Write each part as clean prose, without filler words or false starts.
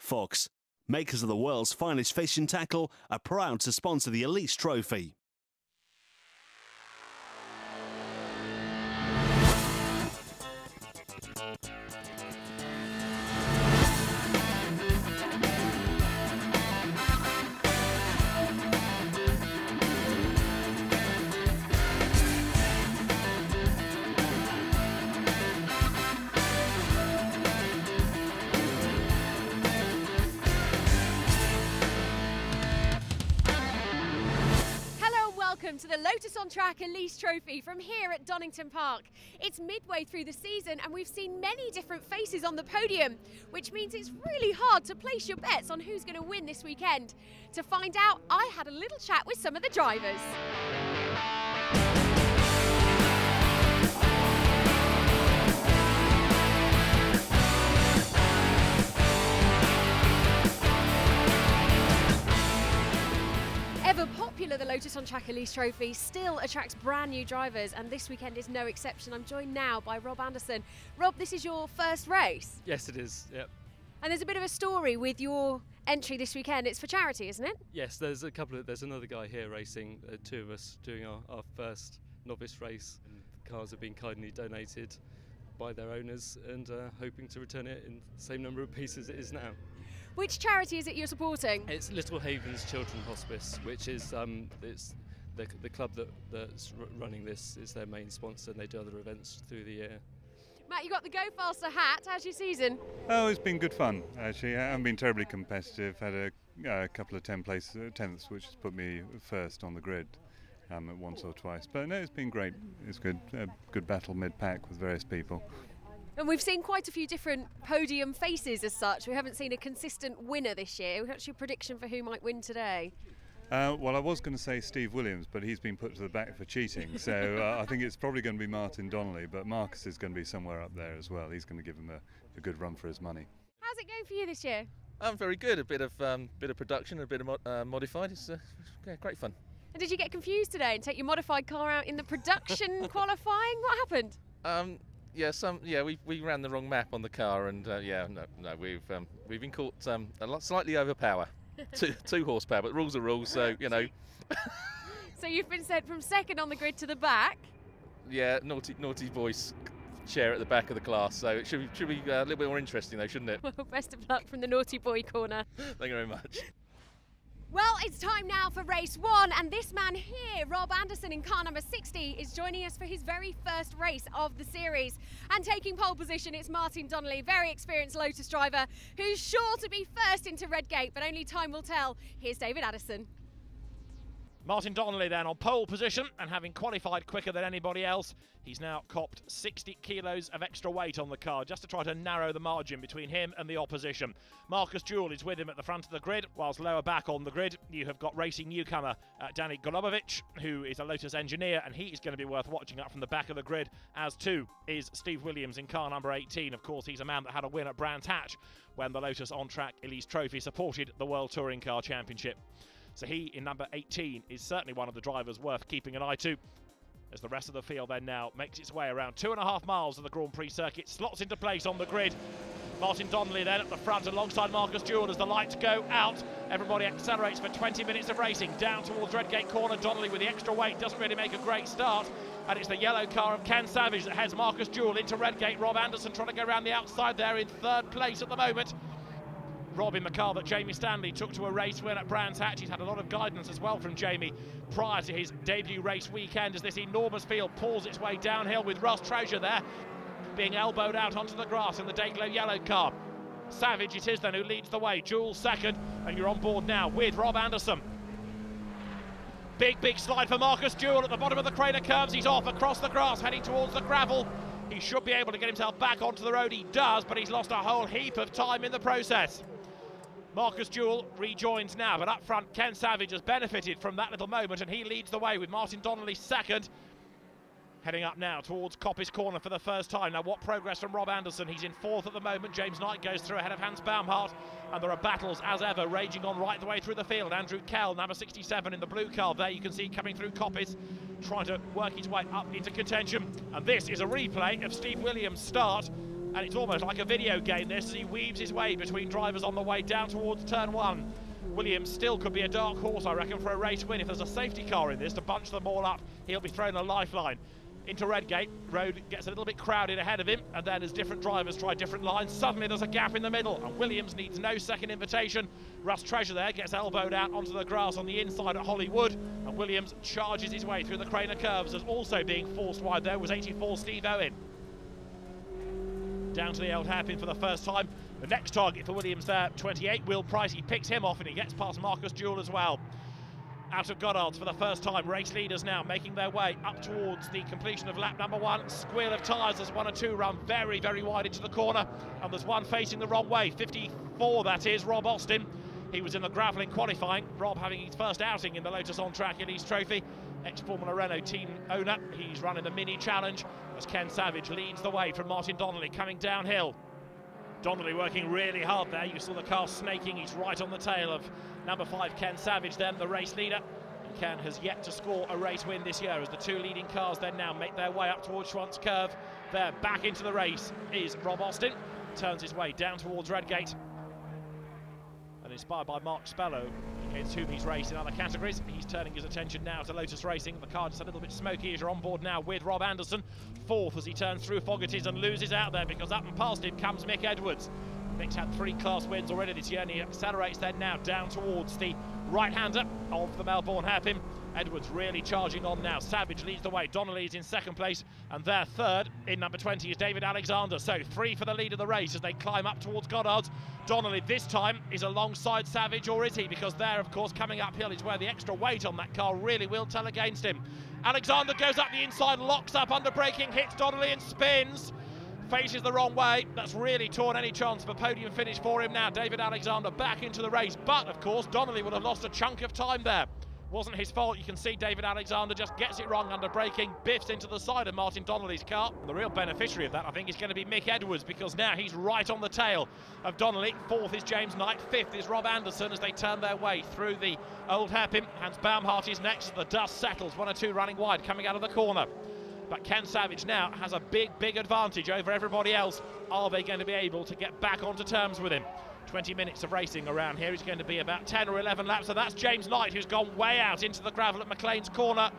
Fox, makers of the world's finest fishing tackle, are proud to sponsor the Elise Trophy. Welcome to the Lotus on Track Elise Trophy from here at Donnington Park. It's midway through the season and we've seen many different faces on the podium, which means it's really hard to place your bets on who's going to win this weekend. To find out, I had a little chat with some of the drivers. Ever popular, the Lotus on Track Elise Trophy still attracts brand new drivers, and this weekend is no exception. I'm joined now by Rob Anderson. Rob, this is your first race? Yes, it is, yep. And there's a bit of a story with your entry this weekend. It's for charity, isn't it? Yes, there's another guy here racing, two of us doing our first novice race. The cars have been kindly donated by their owners and hoping to return it in the same number of pieces it is now. Which charity is it you're supporting? It's Little Havens Children's Hospice, which is it's the club that's running this is their main sponsor, and they do other events through the year. Matt, you got the Go Faster hat. How's your season? Oh, it's been good fun, actually. I haven't been terribly competitive. Had a couple of tenths, which has put me first on the grid once or twice. But no, it's been great. It's good. Good battle mid-pack with various people. And we've seen quite a few different podium faces as such. We haven't seen a consistent winner this year. What's your prediction for who might win today? Well, I was going to say Steve Williams, but he's been put to the back for cheating. So I think it's probably going to be Martin Donnelly, but Marcus is going to be somewhere up there as well. He's going to give him a good run for his money. How's it going for you this year? Very good. A bit of production, a bit of modified. It's great fun. And did you get confused today and take your modified car out in the production qualifying? What happened? We ran the wrong map on the car, and we've been caught slightly overpower, two horsepower. But the rules are rules, so you know. So you've been sent from second on the grid to the back. Yeah, naughty boys share at the back of the class, so it should be a little bit more interesting, though, shouldn't it? Well, best of luck from the naughty boy corner. Thank you very much. Well, it's time now for race one, and this man here, Rob Anderson in car number 60, is joining us for his very first race of the series. And taking pole position, it's Martin Donnelly, very experienced Lotus driver, who's sure to be first into Redgate, but only time will tell. Here's David Addison. Martin Donnelly then on pole position, and having qualified quicker than anybody else, he's now copped 60 kilos of extra weight on the car just to try to narrow the margin between him and the opposition. Marcus Jewell is with him at the front of the grid, whilst lower back on the grid you have got racing newcomer Danny Golubovic, who is a Lotus engineer, and he is going to be worth watching up from the back of the grid, as too is Steve Williams in car number 18. Of course, he's a man that had a win at Brands Hatch when the Lotus On Track Elise Trophy supported the World Touring Car Championship. So he, in number 18, is certainly one of the drivers worth keeping an eye to, as the rest of the field then now makes its way around 2.5 miles of the Grand Prix circuit, slots into place on the grid. Martin Donnelly then at the front alongside Marcus Jewell as the lights go out. Everybody accelerates for 20 minutes of racing down towards Redgate Corner. Donnelly with the extra weight doesn't really make a great start, and it's the yellow car of Ken Savage that heads Marcus Jewell into Redgate. Rob Anderson trying to go around the outside there in third place at the moment. Rob in the car that Jamie Stanley took to a race win at Brands Hatch. He's had a lot of guidance as well from Jamie prior to his debut race weekend, as this enormous field pulls its way downhill with Ross Trouser there being elbowed out onto the grass in the Dayglow yellow car. Savage it is then who leads the way, Jewell second, and you're on board now with Rob Anderson. Big slide for Marcus Jewell at the bottom of the crater curves. He's off across the grass heading towards the gravel. He should be able to get himself back onto the road. He does, but he's lost a whole heap of time in the process. Marcus Jewell rejoins now, but up front Ken Savage has benefited from that little moment, and he leads the way with Martin Donnelly second. Heading up now towards Coppice Corner for the first time. Now what progress from Rob Anderson? He's in fourth at the moment. James Knight goes through ahead of Hans Baumhart, and there are battles as ever raging on right the way through the field. Andrew Kell, number 67 in the blue car there, you can see coming through Coppice, trying to work his way up into contention. And this is a replay of Steve Williams' start And it's almost like a video game this, as he weaves his way between drivers on the way down towards turn 1. Williams still could be a dark horse, I reckon, for a race win. If there's a safety car in this to bunch them all up, he'll be thrown a lifeline. Into Redgate, road gets a little bit crowded ahead of him, and then as different drivers try different lines, suddenly there's a gap in the middle, and Williams needs no second invitation. Russ Treasure there gets elbowed out onto the grass on the inside at Hollywood, and Williams charges his way through the Craner curves, as also being forced wide there was 84 Steve Owen. Down to the old hairpin for the first time. The next target for Williams there, 28, Will Price, he picks him off and he gets past Marcus Jewell as well. Out of Goddard's for the first time, race leaders now making their way up towards the completion of lap number 1. Squeal of tyres as 1 and 2 run very, very wide into the corner, and there's one facing the wrong way, 54 that is, Rob Austin. He was in the gravel in qualifying, Rob having his first outing in the Lotus On Track Elise Trophy. Ex-Formula Renault team owner, he's running the mini challenge as Ken Savage leads the way from Martin Donnelly coming downhill. Donnelly working really hard there. You saw the car snaking. He's right on the tail of number 5, Ken Savage, then the race leader. And Ken has yet to score a race win this year as the 2 leading cars then now make their way up towards Schwantz Curve. There, back into the race is Rob Austin. Turns his way down towards Redgate. And inspired by Mark Spello, against whom he's raced in other categories, he's turning his attention now to Lotus Racing. The car just a little bit smoky as you're on board now with Rob Anderson. 4th as he turns through Fogarty's and loses out there, because up and past him comes Mick Edwards. Mick's had 3 class wins already this year, and he accelerates then now down towards the right-hander of the Melbourne hairpin. Edwards really charging on now. Savage leads the way. Donnelly is in 2nd place, and their 3rd in number 20 is David Alexander. So 3 for the lead of the race as they climb up towards Goddard's. Donnelly this time is alongside Savage, or is he? Because there, of course, coming uphill is where the extra weight on that car really will tell against him. Alexander goes up the inside, locks up under braking, hits Donnelly and spins. Faces the wrong way. That's really torn any chance of a podium finish for him now. David Alexander back into the race, but of course Donnelly would have lost a chunk of time there. Wasn't his fault. You can see David Alexander just gets it wrong under braking, biffs into the side of Martin Donnelly's car. The real beneficiary of that, I think, is going to be Mick Edwards, because now he's right on the tail of Donnelly. 4th is James Knight, 5th is Rob Anderson as they turn their way through the old hairpin. Hans Baumhart is next as the dust settles. 1 or 2 running wide coming out of the corner. But Ken Savage now has a big advantage over everybody else. Are they going to be able to get back onto terms with him? 20 minutes of racing around here. He's going to be about 10 or 11 laps, so that's James Knight, who's gone way out into the gravel at McLean's corner.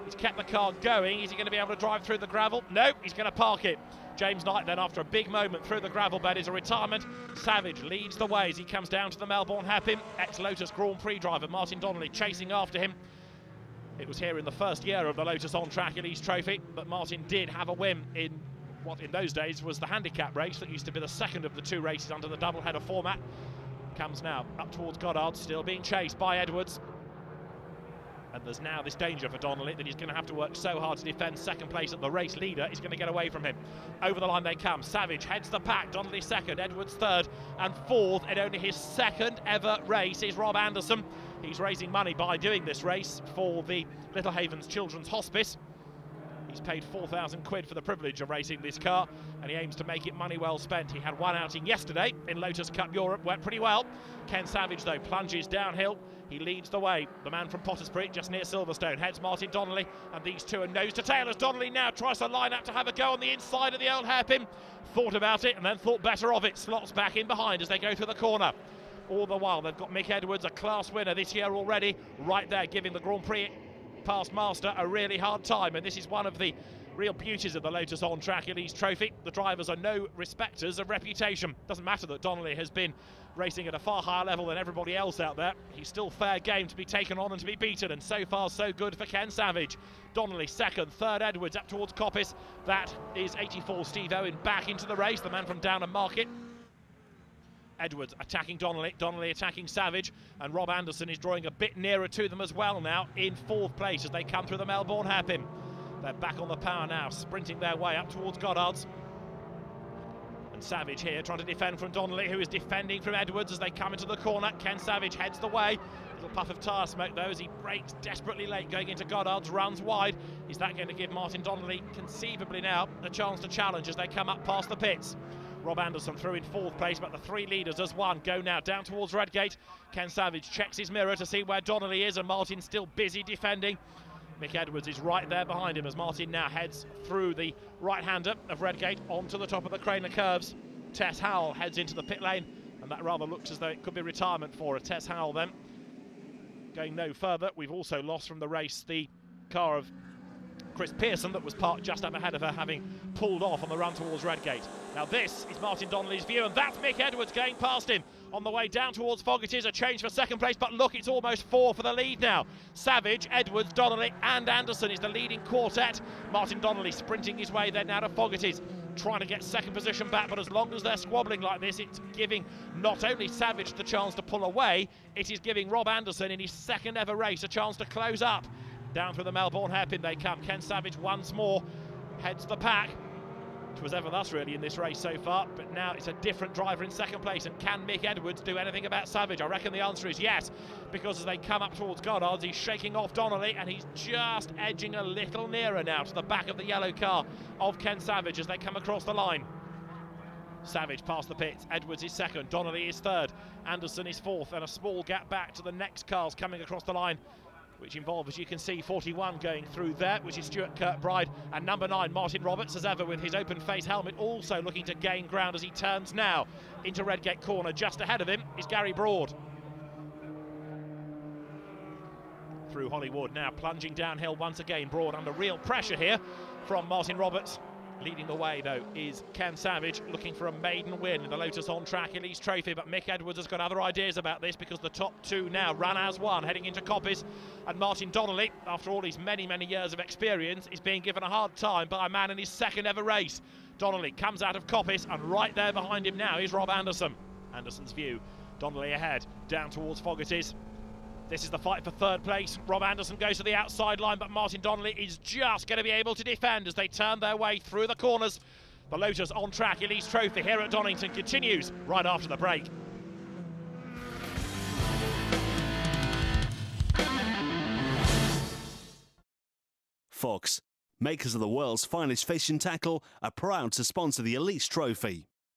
He's kept the car going. Is he going to be able to drive through the gravel? No, he's going to park it. James Knight then, after a big moment through the gravel bed, is a retirement. Savage leads the way as he comes down to the Melbourne hairpin. Ex-Lotus Grand Prix driver Martin Donnelly chasing after him. It was here in the first year of the Lotus On Track Elise Trophy, but Martin did have a win in what in those days was the handicap race that used to be the 2nd of the 2 races under the double-header format. Comes now up towards Goddard, still being chased by Edwards. And there's now this danger for Donnelly that he's going to have to work so hard to defend 2nd place, that the race leader is going to get away from him. Over the line they come. Savage heads the pack. Donnelly 2nd, Edwards 3rd, and 4th in only his 2nd ever race is Rob Anderson. He's raising money by doing this race for the Little Havens Children's Hospice. He's paid 4,000 quid for the privilege of racing this car, and he aims to make it money well spent. He had one outing yesterday in Lotus Cup Europe, went pretty well. Ken Savage, though, plunges downhill. He leads the way. The man from Pottersbury, just near Silverstone, heads Martin Donnelly, and these two are nose to tail as Donnelly now tries to line up to have a go on the inside of the old hairpin. Thought about it and then thought better of it. Slots back in behind as they go through the corner. All the while, they've got Mick Edwards, a class winner this year already, right there giving the Grand Prix past master a really hard time, and this is one of the real beauties of the Lotus On Track Elise Trophy. The drivers are no respecters of reputation. Doesn't matter that Donnelly has been racing at a far higher level than everybody else out there. He's still fair game to be taken on and to be beaten, and so far so good for Ken Savage. Donnelly 2nd, 3rd Edwards up towards Coppice. That is 84 Steve Owen back into the race, the man from Downham Market. Edwards attacking Donnelly, Donnelly attacking Savage, and Rob Anderson is drawing a bit nearer to them as well now in 4th place as they come through the Melbourne hairpin. They're back on the power now, sprinting their way up towards Goddard's. And Savage here trying to defend from Donnelly, who is defending from Edwards as they come into the corner. Ken Savage heads the way. Little puff of tyre smoke though as he brakes desperately late going into Goddard's, runs wide. Is that going to give Martin Donnelly conceivably now a chance to challenge as they come up past the pits? Rob Anderson through in 4th place, but the 3 leaders as one go now down towards Redgate. Ken Savage checks his mirror to see where Donnelly is, and Martin's still busy defending. Mick Edwards is right there behind him as Martin now heads through the right-hander of Redgate onto the top of the Craner curves. Tess Howell heads into the pit lane, and that rather looks as though it could be retirement for her. Tess Howell then going no further. We've also lost from the race the car of Chris Pearson that was parked just up ahead of her, having pulled off on the run towards Redgate. Now this is Martin Donnelly's view, and that's Mick Edwards going past him on the way down towards Fogarty's. A change for second place, but look, it's almost 4 for the lead now. Savage, Edwards, Donnelly and Anderson is the leading quartet. Martin Donnelly sprinting his way then now to Fogarty's, trying to get second position back, but as long as they're squabbling like this, it's giving not only Savage the chance to pull away, it is giving Rob Anderson in his second ever race a chance to close up. Down through the Melbourne hairpin they come. Ken Savage once more heads the pack. It was ever thus really in this race so far, but now it's a different driver in second place. And can Mick Edwards do anything about Savage? I reckon the answer is yes, because as they come up towards Goddard's, he's shaking off Donnelly, and he's just edging a little nearer now to the back of the yellow car of Ken Savage as they come across the line. Savage past the pits, Edwards is second, Donnelly is third, Anderson is fourth, and a small gap back to the next cars coming across the line, which involve, as you can see, 41 going through there, which is Stuart Kirkbride, and number 9, Martin Roberts, as ever, with his open face helmet, also looking to gain ground as he turns now into Redgate corner. Just ahead of him is Gary Broad. Through Hollywood now, plunging downhill once again. Broad under real pressure here from Martin Roberts. Leading the way, though, is Ken Savage, looking for a maiden win in the Lotus On Track Elise Trophy, but Mick Edwards has got other ideas about this, because the top 2 now run as one, heading into Coppice, and Martin Donnelly, after all his many, many years of experience, is being given a hard time by a man in his second ever race. Donnelly comes out of Coppice, and right there behind him now is Rob Anderson. Anderson's view, Donnelly ahead, down towards Fogarty's. This is the fight for third place. Rob Anderson goes to the outside line, but Martin Donnelly is just going to be able to defend as they turn their way through the corners. The Lotus On Track Elise Trophy here at Donnington continues right after the break. Fox, makers of the world's finest fishing tackle, are proud to sponsor the Elise Trophy.